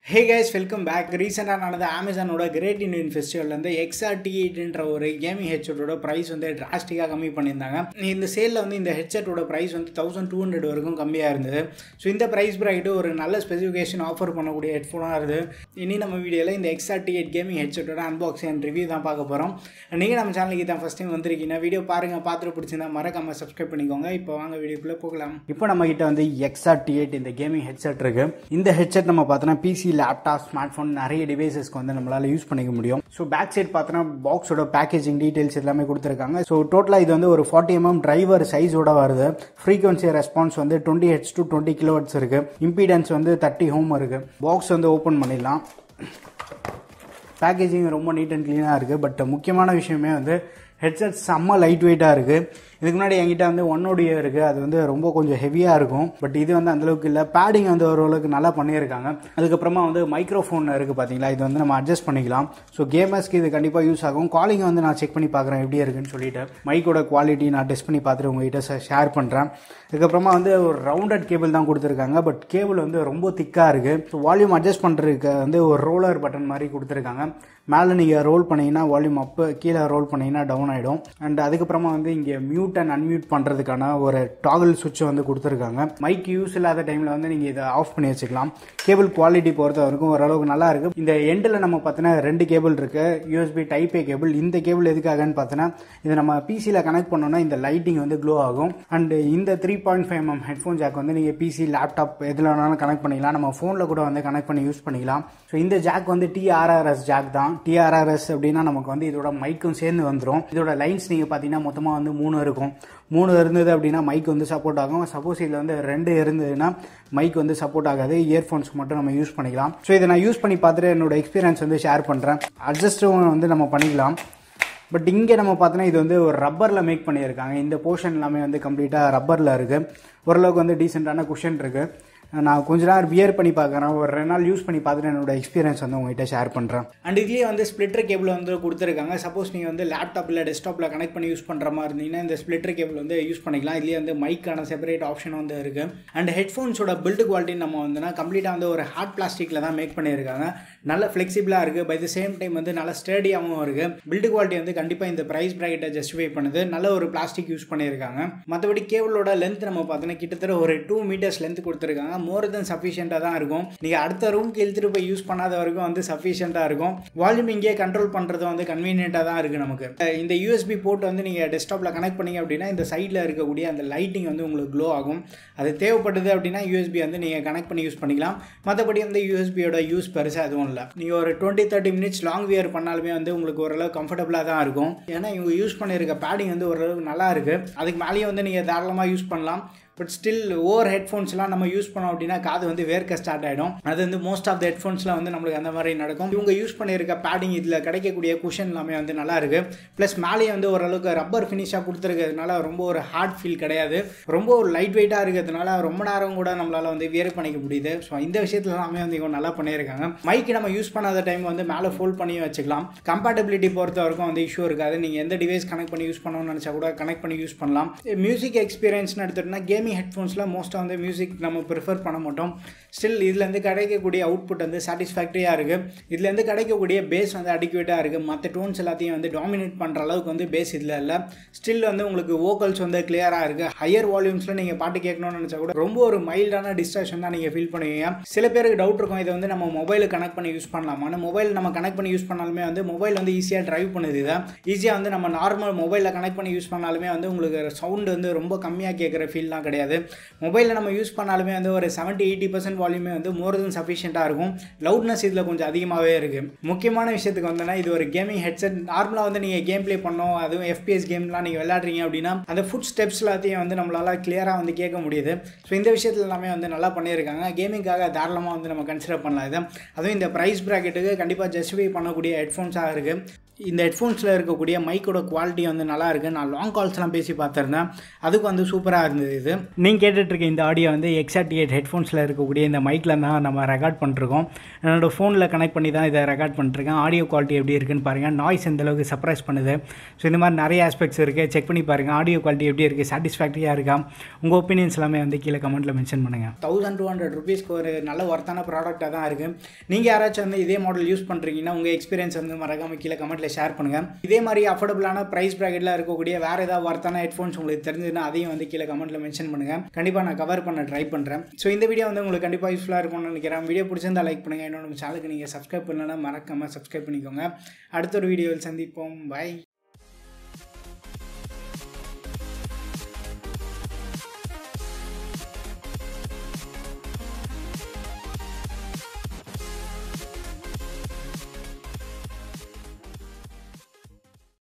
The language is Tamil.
Hey guys, welcome back. Recently நடந்த Amazon-ஓட Great Indian Festival வந்து EKSA T8ன்ற ஒரு கேமிங் ஹெட்செட்டோட பிரைஸ் வந்து டிராஸ்டிக்காக கம்மி பண்ணியிருந்தாங்க. இந்த சேலில் வந்து இந்த ஹெட்செட்டோட பிரைஸ் வந்து 1200 வரைக்கும் கம்மியாக இருந்தது. ஸோ இந்த பிரைஸ் பிராக்கெட்டு ஒரு நல்ல ஸ்பெசிஃபிகேஷன் ஆஃபர் பண்ணக்கூடிய ஹெட்ஃபோனாக இருக்குது. இனி நம்ம வீடியோவில் இந்த EKSA T8 கேமிங் ஹெட்செட்டோட அன்பாக்சிங் அண்ட் ரிவ்யூ தான் பார்க்க போகிறோம். நீங்கள் நம்ம சேனலுக்கு தான் ஃபஸ்ட் டைம் வந்திருக்கீங்க, வீடியோ பாருங்கள், பார்த்துட்டு பிடிச்சிருந்தா மறக்காமல் சப்ஸ்கிரைப் பண்ணிக்கோங்க. இப்போ வாங்க வீடியோக்குள்ளே போகலாம். இப்போ நம்ம கிட்ட வந்து EKSA T8 இந்த கேமிங் ஹெட்செட் இருக்குது. இந்த ஹெட்செட் நம்ம பார்த்தோன்னா பிசி, லேப்டாப், ஸ்மார்ட் ஃபோன் நிறைய டிவைசஸ்க்கு வந்து நம்மளால யூஸ் பண்ணிக்க முடியும். ஸோ பேக் சைட் பார்த்தோன்னா பாக்ஸோட பேக்கேஜிங் டீடைல்ஸ் எல்லாமே கொடுத்துருக்காங்க. ஸோ டோட்டலாக இது வந்து ஒரு 40 mm டிரைவர் சைஸோட வருது. ஃப்ரீக்வன்சி ரெஸ்பான்ஸ் வந்து 20 Hz to 20 kHz இருக்கு. இம்பீடன்ஸ் வந்து 30 Ohm இருக்கு. பாக்ஸ் வந்து ஓப்பன் பண்ணிடலாம். பேக்கேஜிங் ரொம்ப நீட் அண்ட் கிளீனாக இருக்குது. பட் முக்கியமான விஷயமே வந்து ஹெட்செட் செம்ம லைட் வெயிட்டாக இருக்குது. இதுக்கு முன்னாடி என்கிட்ட வந்து ஒன்னோடைய இருக்குது, அது வந்து ரொம்ப கொஞ்சம் ஹெவியாக இருக்கும். பட் இது வந்து அந்தளவுக்கு இல்லை. பேடிங் வந்து ஓரளவுக்கு நல்லா பண்ணியிருக்காங்க. அதுக்கப்புறமா வந்து மைக்ரோஃபோன் இருக்குது பார்த்தீங்களா, இது வந்து நம்ம அட்ஜஸ்ட் பண்ணிக்கலாம். ஸோ கேமர்ஸ்க்கு இது கண்டிப்பாக யூஸ் ஆகும். காலிங் வந்து நான் செக் பண்ணி பார்க்குறேன் எப்படி இருக்குன்னு சொல்லிட்டு. மைக்கோட குவாலிட்டி நான் டெஸ்ட் பண்ணி பார்த்துட்டு உங்ககிட்ட ஷேர் பண்ணுறேன். அதுக்கப்புறமா வந்து ஒரு ரவுண்டட் கேபிள் தான் கொடுத்துருக்காங்க. பட் கேபிள் வந்து ரொம்ப திக்காக இருக்குது. ஸோ வால்யூம் அட்ஜஸ்ட் பண்ணுறதுக்கு வந்து ஒரு ரோலர் பட்டன் மாதிரி கொடுத்துருக்காங்க. மேலே நீங்கள் ரோல் பண்ணிங்கன்னா வால்யூம் அப்பு, கீழே ரோல் பண்ணிங்கன்னா டவுன் ஆகிடும். அண்ட் அதுக்கப்புறமா வந்து இங்கே மியூட் அண்ட் அன்மியூட் பண்ணுறதுக்கான ஒரு டாகிள் சுவிட்சை வந்து கொடுத்துருக்காங்க. மைக் யூஸ் இல்லாத டைமில் வந்து நீங்கள் இதை ஆஃப் பண்ணி வச்சுக்கலாம். கேபிள் குவாலிட்டி பொறுத்த வரைக்கும் ஓரளவுக்கு நல்லா இருக்குது. இந்த எண்டில் நம்ம பார்த்தோன்னா 2 கேபிள் இருக்குது. USB type A cable. இந்த கேபிள் எதுக்காகன்னு பார்த்தோன்னா இதை நம்ம பிசியில் கனெக்ட் பண்ணோன்னா இந்த லைட்டிங் வந்து க்ளோ ஆகும். அண்ட் இந்த 3.5 mm ஹெட்ஃபோன் ஜாக் வந்து நீங்கள் பிசி, லேப்டாப் எதில் வேணாலும் கனெக்ட் பண்ணிக்கலாம். நம்ம ஃபோனில் கூட வந்து கனெக்ட் பண்ணி யூஸ் பண்ணிக்கலாம். ஸோ இந்த ஜாக் வந்து TRRS ஜாக் தான். TRRS அப்படின்னா நமக்கு வந்து இதோட மைக்கும் சேர்ந்து வந்துடும். இதோட லைன்ஸ் நீங்கள் பார்த்தீங்கன்னா மொத்தமாக வந்து 3 இருக்கும். 3 இருந்தது அப்படின்னா மைக் வந்து சப்போர்ட் ஆகும். சப்போஸ் இதில் வந்து 2 இருந்ததுன்னா மைக் வந்து சப்போர்ட் ஆகாது. இயர்ஃபோன்ஸ் மட்டும் நம்ம யூஸ் பண்ணிக்கலாம். ஸோ இதை நான் யூஸ் பண்ணி பார்த்துட்டு என்னோட எக்ஸ்பீரியன்ஸ் வந்து ஷேர் பண்ணுறேன். அட்ஜஸ்ட்டும் வந்து நம்ம பண்ணிக்கலாம். பட் இங்கே நம்ம பார்த்தோன்னா இது வந்து ஒரு ரப்பரில் மேக் பண்ணியிருக்காங்க. இந்த போர்ஷன் எல்லாமே வந்து கம்ப்ளீட்டாக ரப்பரில் இருக்குது. ஓரளவுக்கு வந்து டீசெண்டான குஷன் இருக்குது. நான் கொஞ்ச நேரம் வியர் பண்ணி பார்க்குறேன். ஒரு 2 நாள் யூஸ் பண்ணி பார்த்துட்டு என்னோட எக்ஸ்பீரியன்ஸ் வந்து உங்கள்கிட்ட ஷேர் பண்ணுறேன். அண்ட் இதுலேயே வந்து ஸ்ப்ளிட்டர் கேபிள் வந்து கொடுத்துருக்காங்க. சப்போஸ் நீங்கள் வந்து லேப்டாப்பில், டெஸ்க்டாப்பில் கனெக்ட் பண்ணி யூஸ் பண்ணுற மாதிரி இருந்தீங்கன்னா இந்த ஸ்ப்ளிட்டர் கேபிள் வந்து யூஸ் பண்ணிக்கலாம். இதுலேயே வந்து மைக்கான செப்பரேட் ஆப்ஷன் வந்து இருக்குது. அண்ட் ஹெட்ஃபோன்ஸோட பில்டு குவாலிட்டி நம்ம வந்துன்னா கம்ப்ளீட்டாக வந்து ஒரு ஹார்ட் பிளாஸ்டிக்கில் தான் மேக் பண்ணியிருக்காங்க. நல்ல ஃப்ளெக்சிபிளாக இருக்குது. பை த சேம் டைம் வந்து நல்ல ஸ்டேடியாகவும் இருக்குது. பில்டு குவாலிட்டி வந்து கண்டிப்பாக இந்த ப்ரைஸ் ப்ராக்கெட்டை ஜஸ்டிஃபை பண்ணுது. நல்ல ஒரு பிளாஸ்டிக் யூஸ் பண்ணியிருக்காங்க. மற்றபடி கேபிளோட லென்த் நம்ம பார்த்தோன்னா கிட்டத்தட்ட ஒரு 2 meters லென்த் கொடுத்துருக்காங்க. மோர் தென் சஃபிஷியன்ட்டாக தான் இருக்கும். நீங்கள் அடுத்த ரூம்க்கு இழுத்துட்டு போய் யூஸ் பண்ணாத வரைக்கும் வந்து சஃபிஷியன்ட்டாக இருக்கும். வால்யூம் இங்கே கண்ட்ரோல் பண்ணுறது வந்து கன்வீனியன்ட்டாக தான் இருக்குது நமக்கு. இந்த யூஎஸ்பி போர்ட் வந்து நீங்கள் டெஸ்க்டாப்பில் கனெக்ட் பண்ணிங்க அப்படின்னா இந்த சைடில் இருக்கக்கூடிய அந்த லைட்டிங் வந்து உங்களுக்கு க்ளோ ஆகும். அது தேவைப்படுது அப்படின்னா யூஎஸ்பி வந்து நீங்கள் கனெக்ட் பண்ணி யூஸ் பண்ணிக்கலாம். மற்றபடி வந்து யூஎஸ்பியோட யூஸ் பெருசாக எதுவும் இல்லை. நீங்கள் ஒரு 20-30 minutes லாங் வியர் பண்ணாலுமே வந்து உங்களுக்கு ஓரளவு கம்ஃபர்டபுளாக தான் இருக்கும். ஏன்னா இவங்க யூஸ் பண்ணியிருக்க பேடிங் வந்து ஓரளவுக்கு நல்லா இருக்குது. அதுக்கு மேலேயே வந்து நீங்கள் தாராளமாக யூஸ் பண்ணலாம். பட் ஸ்டில் ஓவர் ஹெட்ஃபோன்ஸ்லாம் நம்ம யூஸ் பண்ணோம் அப்படின்னா காது வந்து வேர்க்க ஸ்டார்ட் ஆகிடும். அது வந்து மோஸ்ட் ஆஃப் த ஹெட்ஃபோன்ஸில் வந்து நம்மளுக்கு அந்த மாதிரி நடக்கும். இவங்க யூஸ் பண்ணியிருக்க பேடிங், இதில் கிடைக்கக்கூடிய குஷன் எல்லாமே வந்து நல்லா இருக்குது. ப்ளஸ் மேலேயே வந்து ஓரளவுக்கு ரப்பர் ஃபினிஷாக கொடுத்துருக்கிறதுனால ரொம்ப ஒரு ஹார்ட் ஃபீல் கிடையாது. ரொம்ப ஒரு லைட் வெயிட்டாக இருக்கிறதுனால ரொம்ப நேரம் கூட நம்மளால் வந்து வியர் பண்ணிக்க முடியுது. ஸோ இந்த விஷயத்துல எல்லாமே வந்து இவங்க நல்லா பண்ணியிருக்காங்க. மைக்கு நம்ம யூஸ் பண்ணாத டைம் வந்து மேலே ஃபோல்ட் பண்ணி வச்சுக்கலாம். கம்பேட்டபிலிட்டி பொறுத்த வரைக்கும் வந்து இஷ்யூ இருக்காது. நீங்கள் எந்த டிவைஸ் கனெக்ட் பண்ணி யூஸ் பண்ணணும்னு நினச்சா கூட கனெக்ட் பண்ணி யூஸ் பண்ணலாம். மியூசிக் எக்ஸ்பீரியன்ஸ்னு எடுத்துகிட்டோம்னா கேமிங் ஹெட்ஃபோன்ஸில் மோஸ்ட்டாக வந்து மியூசிக் நம்ம ப்ரிஃபர் பண்ண மாட்டோம். ஸ்டில் இதுலேருந்து கிடைக்கக்கூடிய அவுட்புட் வந்து சாட்டிஸ்ஃபேக்டரியாக இருக்குது. இதுலேருந்து கிடைக்கக்கூடிய பேஸ் வந்து அடிக்குவேட்டாக இருக்குது. மற்ற டோன்ஸ் எல்லாத்தையும் வந்து டாமினேட் பண்ணுற அளவுக்கு வந்து பேஸ் இதில் இல்லை. ஸ்டில் வந்து உங்களுக்கு வோக்கல்ஸ் வந்து கிளியராக இருக்குது. ஹையர் வால்யூம்ஸில் நீங்கள் பாட்டு கேட்கணும்னு நினச்சா கூட ரொம்ப ஒரு மைல்டான டிஸ்ட்ராக்ஷன் தான் நீங்கள் ஃபீல் பண்ணுவீங்க. சில பேருக்கு டவுட் இருக்கும், இதை வந்து நம்ம மொபைலுக்கு கனெக்ட் பண்ணி யூஸ் பண்ணலாமா. மொபைல் நம்ம கனெக்ட் பண்ணி யூஸ் பண்ணாலுமே வந்து மொபைல் வந்து ஈஸியாக ட்ரைவ் பண்ணுது. இதை ஈஸியாக வந்து நம்ம நார்மல் மொபைலில் கனெக்ட் பண்ணி யூஸ் பண்ணாலுமே வந்து உங்களுக்கு சவுண்டு வந்து ரொம்ப கம்மியாக கேட்குற ஃபீல்லாம் கிடையாது. மொபைலில் நம்ம யூஸ் பண்ணாலுமே வந்து ஒரு 70-80% வால்யூமே வந்து மோர் தென் சஃபிஷியண்ட்டாக இருக்கும். லவுட்னஸ் இதில் கொஞ்சம் அதிகமாகவே இருக்குது. முக்கியமான விஷயத்துக்கு வந்தோன்னா இது ஒரு கேமிங் ஹெட்செட். நார்மலாக வந்து நீங்கள் கேம் ப்ளே பண்ணோம், அதுவும் FPS கேம்லாம் நீங்கள் விளையாடுறீங்க அப்படின்னா அந்த ஃபுட் ஸ்டெப்ஸ் எல்லாத்தையும் வந்து நம்மளால் கிளியராக வந்து கேட்க முடியுது. ஸோ இந்த விஷயத்தில் எல்லாமே வந்து நல்லா பண்ணியிருக்காங்க. கேமிங்காக தாராளமாக வந்து நம்ம கன்சிடர் பண்ணலாம். இது அதுவும் இந்த ப்ரைஸ் ப்ராக்கெட்டுக்கு கண்டிப்பாக ஜஸ்டிஃபை பண்ணக்கூடிய ஹெட்ஃபோன்ஸாக இருக்குது. இந்த ஹெட்ஃபோன்ஸில் இருக்கக்கூடிய மைக்கோட குவாலிட்டி வந்து நல்லா இருக்குது. நான் லாங் கால்ஸ்லாம் பேசி பார்த்துருந்தேன், அதுக்கு வந்து சூப்பராக இருந்தது. இது நீங்கள் கேட்டுட்ருக்க இந்த ஆடியோ வந்து எக்ஸா ஹெட்ஃபோன்ஸில் இருக்கக்கூடிய இந்த மைக்கில் தான் நம்ம ரெக்கார்ட் பண்ணிருக்கோம். என்னோடய ஃபோனில் கனெக்ட் பண்ணி தான் இதை ரெக்கார்ட் பண்ணிருக்கேன். ஆடியோ குவாலிட்டி எப்படி இருக்குன்னு பாருங்கள். நாய்ஸ் எந்தளவுக்கு சர்ப்ரைஸ் பண்ணுது. ஸோ இந்த மாதிரி நிறைய ஆஸ்பெக்ட்ஸ் இருக்குது, செக் பண்ணி பாருங்கள். ஆடியோ குவாலிட்டி எப்படி இருக்குது, சாட்டிஸ்ஃபேக்டரியாக இருக்கா, உங்கள் ஒப்பீனியன்ஸ் எல்லாமே வந்து கீழே கமெண்ட்டில் மென்ஷன் பண்ணுங்கள். 1200 ரூபீஸ்க்கு ஒரு நல்ல ஒர்த்தான ப்ராடக்டாக தான் இருக்குது. நீங்கள் யாராச்சும் வந்து இதே மாடல் யூஸ் பண்ணுறீங்கன்னா உங்கள் எக்ஸ்பீரியன்ஸ் வந்து மறக்காமல் கீழே கமெண்ட்டில் ஷேர் பண்ணுங்கள். இதே மாதிரி அஃபோர்டபுளான ப்ரைஸ் ப்ராக்கெட்டில் இருக்கக்கூடிய வேறு ஏதாவது ஒர்த்தான ஹெட்ஃபோன்ஸ் உங்களுக்கு தெரிஞ்சதுன்னா அதையும் வந்து கீழே கமெண்ட்டில் மென்ஷன் பண்ணுங்கள். கண்டிப்பாக நான் கவர் பண்ண ட்ரை பண்ணுறேன். ஸோ இந்த வீடியோ வந்து உங்களுக்கு கண்டிப்பாக யூஸ்ஃபுல்லாக இருக்கும்னு நினைக்கிறேன். வீடியோ பிடிச்சிருந்தா லைக் பண்ணுங்கள். இன்னொன்று சேனலுக்கு நீங்கள் சப்ஸ்கிரைப் பண்ணலன்னா மறக்காமல் சப்ஸ்கிரைப் பண்ணிக்கோங்க. அடுத்த ஒரு வீடியோவில் சந்திப்போம். பை.